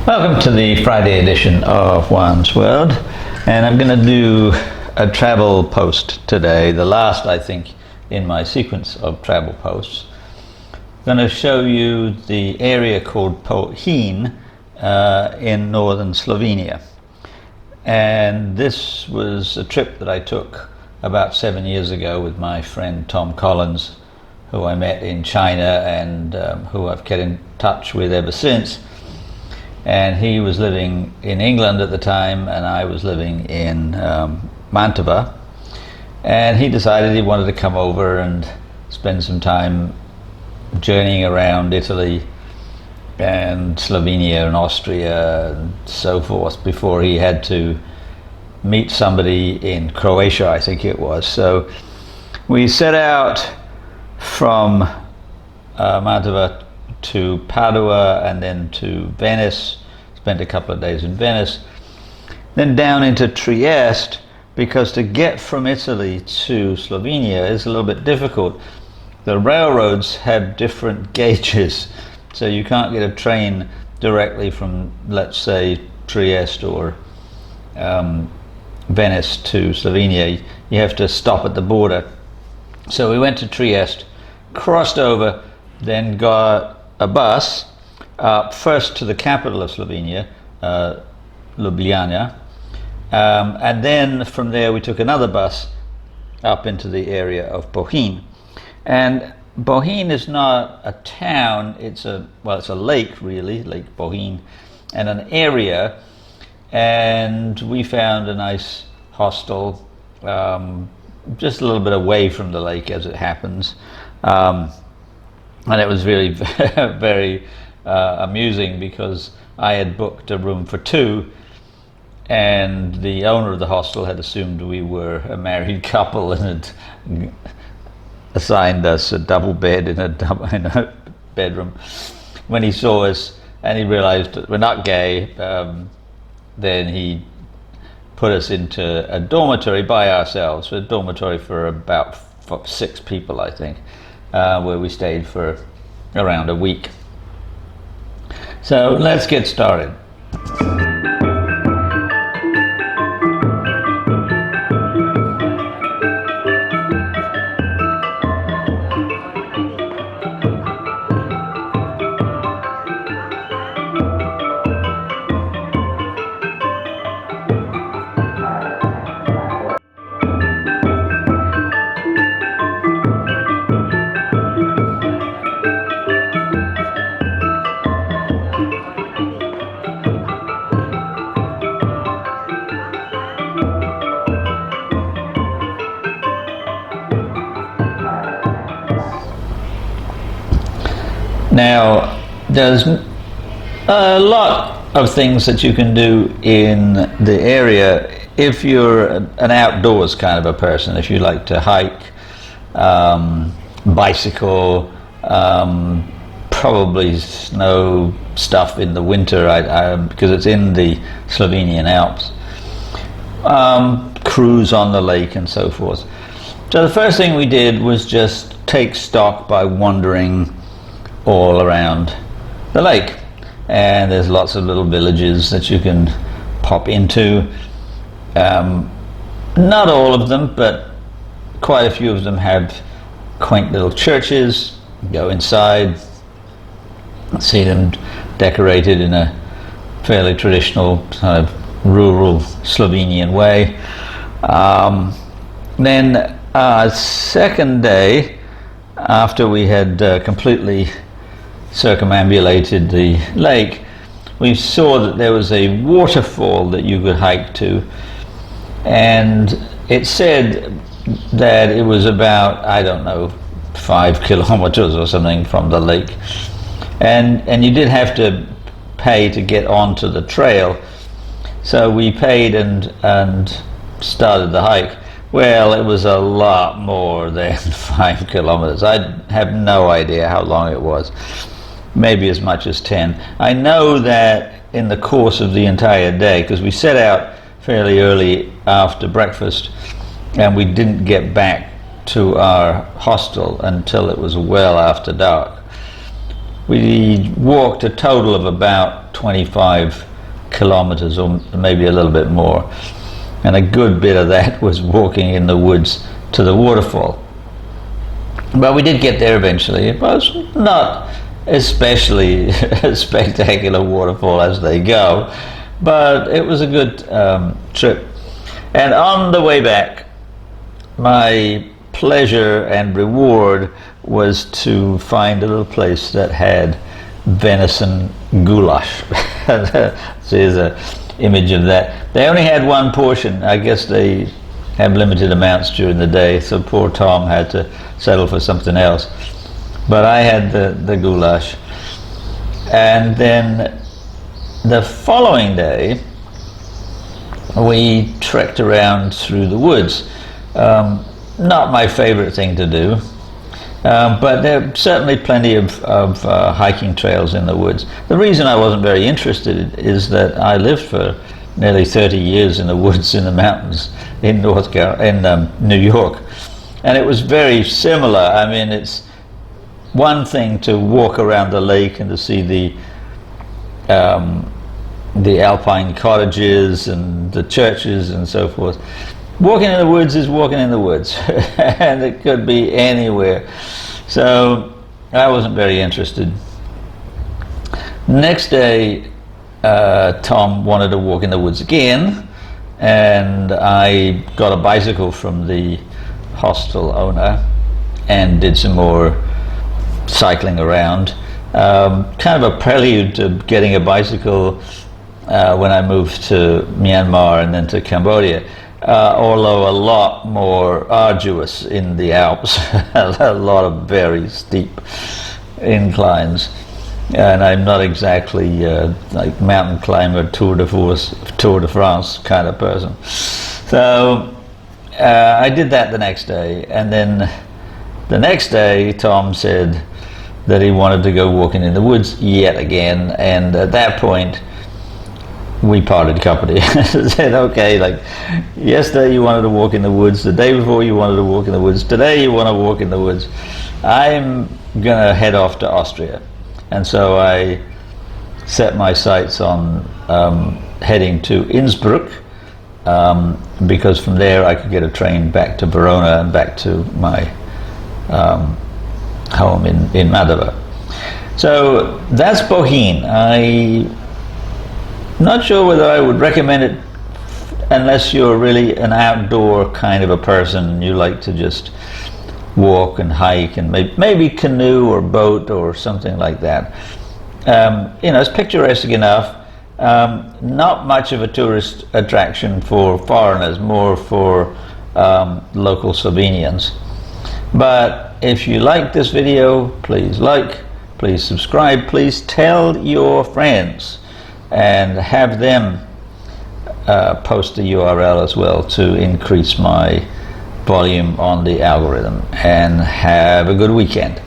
Welcome to the Friday edition of Juan's World, and I'm going to do a travel post today, the last I think in my sequence of travel posts. I'm going to show you the area called Bohinj in northern Slovenia, and this was a trip that I took about 7 years ago with my friend Tom Collins, who I met in China and who I've kept in touch with ever since. And he was living in England at the time, and I was living in Mantova. And he decided he wanted to come over and spend some time journeying around Italy and Slovenia and Austria and so forth before he had to meet somebody in Croatia, I think it was. So we set out from Mantova to Padua and then to Venice, spent a couple of days in Venice, then down into Trieste, because to get from Italy to Slovenia is a little bit difficult. The railroads have different gauges, so you can't get a train directly from, let's say, Trieste or Venice to Slovenia. You have to stop at the border. So we went to Trieste, crossed over, then got a bus first to the capital of Slovenia, Ljubljana, and then from there we took another bus up into the area of Bohinj. And Bohinj is not a town, it's a lake really, Lake Bohinj, and an area, and we found a nice hostel just a little bit away from the lake, as it happens. And it was really very amusing, because I had booked a room for two, and the owner of the hostel had assumed we were a married couple and had assigned us a double bed in a bedroom. When he saw us and he realized that we're not gay, then he put us into a dormitory by ourselves, a dormitory for about 6 people, I think. Where we stayed for around a week. So let's get started. Now, there's a lot of things that you can do in the area if you're an outdoors kind of a person, if you like to hike, bicycle, probably snow stuff in the winter, because it's in the Slovenian Alps, cruise on the lake and so forth. So the first thing we did was just take stock by wandering all around the lake, and there's lots of little villages that you can pop into. Not all of them, but quite a few of them have quaint little churches. Go inside, see them decorated in a fairly traditional kind of rural Slovenian way. Then second day, after we had completely circumambulated the lake, we saw that there was a waterfall that you could hike to, and it said that it was about, I don't know, 5 kilometers or something from the lake, and you did have to pay to get onto the trail. So we paid and started the hike. Well, it was a lot more than 5 kilometers. I have no idea how long it was. Maybe as much as 10. I know that in the course of the entire day, because we set out fairly early after breakfast, and we didn't get back to our hostel until it was well after dark. We walked a total of about 25 kilometers, or maybe a little bit more, and a good bit of that was walking in the woods to the waterfall. But we did get there eventually. It was not especially a spectacular waterfall as they go, but it was a good trip. And on the way back, my pleasure and reward was to find a little place that had venison goulash. So here's an image of that. They only had one portion. I guess they have limited amounts during the day, so poor Tom had to settle for something else. But I had the goulash. And then the following day, we trekked around through the woods. Not my favorite thing to do, but there are certainly plenty of hiking trails in the woods. The reason I wasn't very interested is that I lived for nearly 30 years in the woods in the mountains in New York, and it was very similar. I mean, it's one thing to walk around the lake and to see the alpine cottages and the churches and so forth. Walking in the woods is walking in the woods, and it could be anywhere. So I wasn't very interested. Next day, Tom wanted to walk in the woods again, and I got a bicycle from the hostel owner and did some more cycling around. Kind of a prelude to getting a bicycle when I moved to Myanmar and then to Cambodia. Although a lot more arduous in the Alps, a lot of very steep inclines, and I'm not exactly like mountain climber, Tour de France kind of person. So I did that the next day, and then the next day Tom said that he wanted to go walking in the woods yet again, and at that point we parted company. I said, okay, like yesterday you wanted to walk in the woods, the day before you wanted to walk in the woods, today you want to walk in the woods. I'm gonna head off to Austria. And so I set my sights on heading to Innsbruck, because from there I could get a train back to Verona and back to my home in Madova. So that's Bohinj. Not sure whether I would recommend it unless you're really an outdoor kind of a person. You like to just walk and hike and maybe canoe or boat or something like that. It's picturesque enough. Not much of a tourist attraction for foreigners, more for local Slovenians. But if you like this video, please like, please subscribe, please tell your friends, and have them post the URL as well to increase my volume on the algorithm. And have a good weekend.